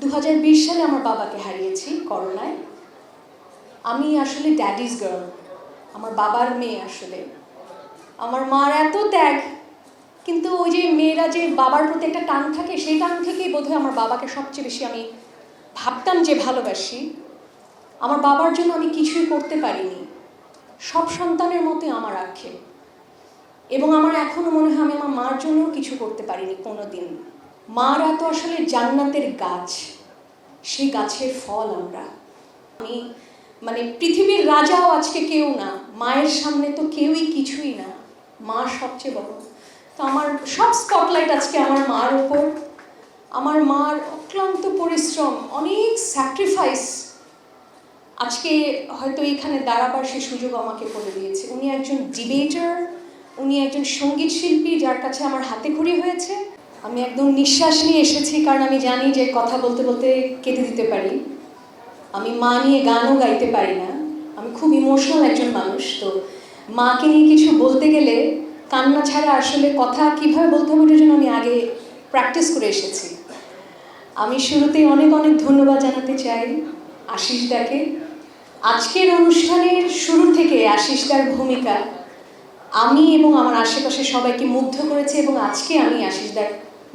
2020 সালে আমার বাবাকে হারিয়েছি করোনায়। আমি আসলে ড্যাডিজ গার্ল, আমার বাবার মেয়ে। আসলে আমার মার এত ত্যাগ, কিন্তু ওই যে মেয়েরা যে বাবার প্রতি একটা টান থাকে, সেই টান থেকেই বোধহয় আমার বাবাকে সবচেয়ে বেশি আমি ভাবতাম যে ভালোবাসি। আমার বাবার জন্য আমি কিছুই করতে পারিনি, সব সন্তানের মতোই আমার আক্ষেপ। এবং আমার এখনও মনে হয় আমি আমার মার জন্যও কিছু করতে পারিনি কোনো দিন। মারা তো আসলে জান্নাতের গাছ, সেই গাছের ফল আমরা। আমি পৃথিবীর রাজাও আজকে কেউ না, মায়ের সামনে তো কেউই কিছুই না, মা সবচেয়ে বড়। তো আমার সব স্পটলাইট আজকে আমার মার ওপর। আমার মার অক্লান্ত পরিশ্রম, অনেক স্যাক্রিফাইস আজকে হয়তো এখানে দাঁড়াবার সে সুযোগ আমাকে করে দিয়েছে। উনি একজন ডিবেটার, উনি একজন সঙ্গীত শিল্পী যার কাছে আমার হাতে খড়ি হয়েছে। আমি একদম নিঃশ্বাস নিয়ে এসেছি, কারণ আমি জানি যে কথা বলতে বলতে কেটে দিতে পারি। আমি মা নিয়ে গানও গাইতে পারি না, আমি খুব ইমোশনাল একজন মানুষ। তো মাকে নিয়ে কিছু বলতে গেলে কান্না ছাড়া আসলে কথা কীভাবে বলতে হবে ওটার জন্য আমি আগে প্র্যাকটিস করে এসেছি। আমি শুরুতেই অনেক অনেক ধন্যবাদ জানাতে চাই আশিসদাকে। আজকের অনুষ্ঠানের শুরু থেকে আশিসদার ভূমিকা আমি এবং আমার আশেপাশে সবাইকে মুগ্ধ করেছে, এবং আজকে আমি আশিসদার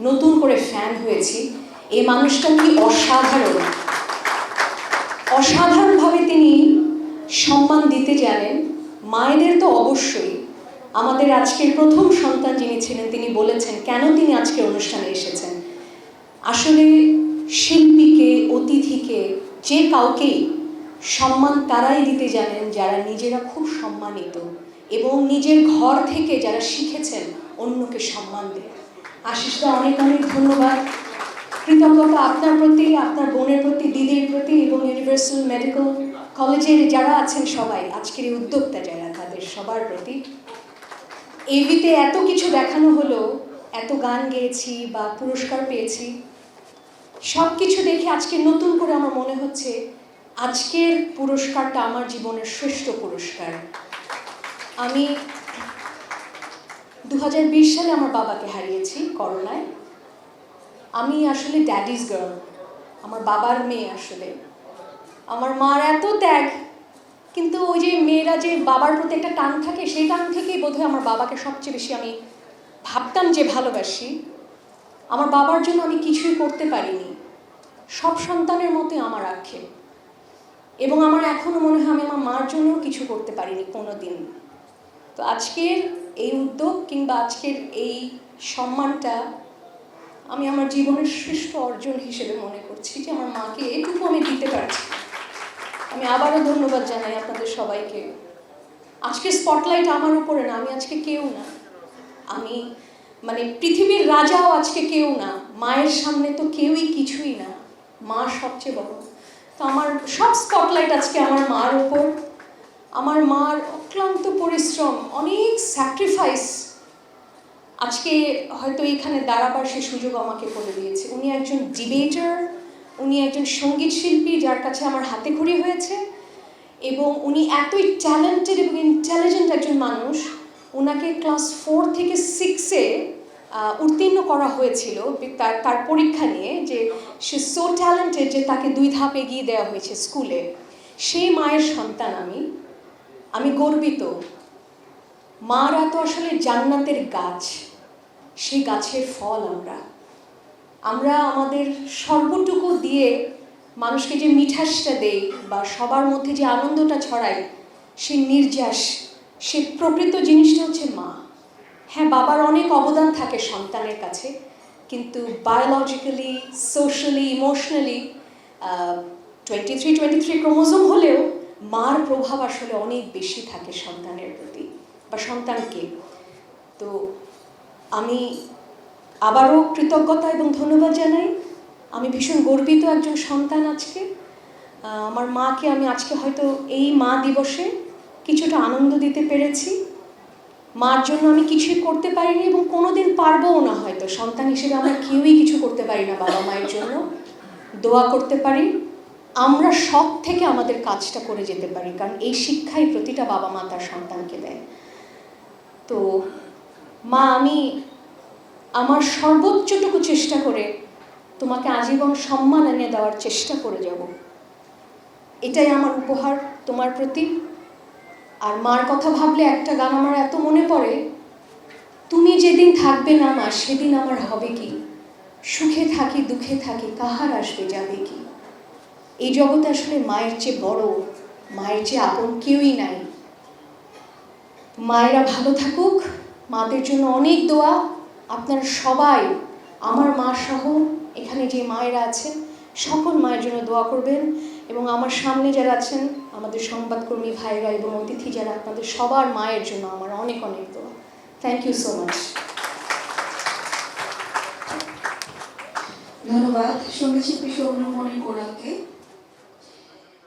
নতুন করে ফ্যান হয়েছি। এই মানুষটা কি অসাধারণ, অসাধারণভাবে তিনি সম্মান দিতে জানেন। মায়েদের তো অবশ্যই। আমাদের আজকের প্রথম সন্তান যিনি ছিলেন, তিনি বলেছেন কেন তিনি আজকের অনুষ্ঠানে এসেছেন। আসলে শিল্পীকে, অতিথিকে, যে কাউকেই সম্মান তারাই দিতে জানেন যারা নিজেরা খুব সম্মানিত এবং নিজের ঘর থেকে যারা শিখেছেন অন্যকে সম্মান দেয়। আশিসদা, অনেক অনেক ধন্যবাদ। কৃতজ্ঞতা আপনার প্রতি, আপনার বোনের প্রতি, দিদির প্রতি, এবং ইউনিভার্সাল মেডিকেল কলেজের যারা আছেন সবাই, আজকের এই উদ্যোক্তা যারা, তাদের সবার প্রতি। এভিতে এত কিছু দেখানো হলো, এত গান গেয়েছি বা পুরস্কার পেয়েছি, সব কিছু দেখে আজকে নতুন করে আমার মনে হচ্ছে আজকের পুরস্কারটা আমার জীবনের শ্রেষ্ঠ পুরস্কার। আমি 2020 সালে আমার বাবাকে হারিয়েছি করোনায়। আমি আসলে ড্যাডিজ গার্ল, আমার বাবার মেয়ে। আসলে আমার মার এত ত্যাগ, কিন্তু ওই যে মেয়েরা যে বাবার প্রতি একটা টান থাকে, সেই টান থেকেই বোধহয় আমার বাবাকে সবচেয়ে বেশি আমি ভাবতাম যে ভালোবাসি। আমার বাবার জন্য আমি কিছুই করতে পারিনি, সব সন্তানের মতোই আমার আক্ষেপ। এবং আমার এখনও মনে হয় আমি আমার মার জন্যও কিছু করতে পারিনি কোনো দিন। তো আজকের এই উদ্যোগ কিংবা আজকের এই সম্মানটা আমি আমার জীবনের শ্রেষ্ঠ অর্জন হিসেবে মনে করছি, যে আমার মাকে এটুকু আমি দিতে পারছি। আমি আবারও ধন্যবাদ জানাই আপনাদের সবাইকে। আজকে স্পটলাইট আমার উপরে না, আমি আজকে কেউ না। আমি পৃথিবীর রাজাও আজকে কেউ না, মায়ের সামনে তো কেউই কিছুই না, মা সবচেয়ে বড়। তো আমার সব স্পটলাইট আজকে আমার মার উপর। আমার মার অক্লান্ত পরিশ্রম, অনেক স্যাক্রিফাইস আজকে হয়তো এখানে দাঁড়াবার সে সুযোগ আমাকে করে দিয়েছে। উনি একজন ডিবেটার, উনি একজন সঙ্গীত শিল্পী যার কাছে আমার হাতে খড়ি হয়েছে, এবং উনি এতই ট্যালেন্টেড এবং ইন্টেলিজেন্ট একজন মানুষ। ওনাকে ক্লাস 4 থেকে 6-এ উত্তীর্ণ করা হয়েছিল তার পরীক্ষা নিয়ে, যে সে সো ট্যালেন্টেড যে তাকে 2 ধাপ এগিয়ে দেওয়া হয়েছে স্কুলে। সেই মায়ের সন্তান আমি গর্বিত। মারা তো আসলে জান্নাতের গাছ, সেই গাছের ফল আমরা আমাদের সর্বটুকু দিয়ে মানুষকে যে মিঠাসটা দেই বা সবার মধ্যে যে আনন্দটা ছড়াই, সেই নির্যাস, সে প্রকৃত জিনিসটা হচ্ছে মা। হ্যাঁ, বাবার অনেক অবদান থাকে সন্তানের কাছে, কিন্তু বায়োলজিক্যালি, সোশ্যালি, ইমোশনালি 23 ক্রোমোজোম হলেও মার প্রভাব আসলে অনেক বেশি থাকে সন্তানের প্রতি বা সন্তানকে। তো আমি আবারও কৃতজ্ঞতা এবং ধন্যবাদ জানাই। আমি ভীষণ গর্বিত একজন সন্তান আজকে। আমার মাকে আমি আজকে হয়তো এই মা দিবসে কিছুটা আনন্দ দিতে পেরেছি। মার জন্য আমি কিছুই করতে পারিনি এবং কোনোদিন পারবও না। হয়তো সন্তান হিসেবে আমরা কেউই কিছু করতে পারি না বাবা মায়ের জন্য। দোয়া করতে পারি, আমরা সব থেকে আমাদের কাজটা করে যেতে পারি, কারণ এই শিক্ষাই প্রতিটা বাবা মা তার সন্তানকে দেয়। তো মা, আমি আমার সর্বোচ্চটুকু চেষ্টা করে তোমাকে আজীবন সম্মান এনে দেওয়ার চেষ্টা করে যাব। এটাই আমার উপহার তোমার প্রতি। আর মার কথা ভাবলে একটা গান আমার এত মনে পড়ে, তুমি যেদিন থাকবে না মা সেদিন আমার হবে কি, সুখে থাকি দুঃখে থাকি কাহার আসবে যাবে কি। এই জগতে আসলে মায়ের চেয়ে বড়, মায়ের চেয়ে আপন কেউই নাই। মায়েরা ভালো থাকুক, মাদের জন্য অনেক দোয়া। আপনারা সবাই আমার মা সহ এখানে যে মায়েরা আছেন সকল মায়ের জন্য দোয়া করবেন, এবং আমার সামনে যারা আছেন আমাদের সংবাদকর্মী ভাইরা এবং অতিথি যারা, আপনাদের সবার মায়ের জন্য আমার অনেক অনেক দোয়া। Thank you so much. ধন্যবাদ সঙ্গীতশিল্পী সৌম্য মণি কোরালকে।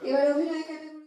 এবার অভিনয় একাডেমি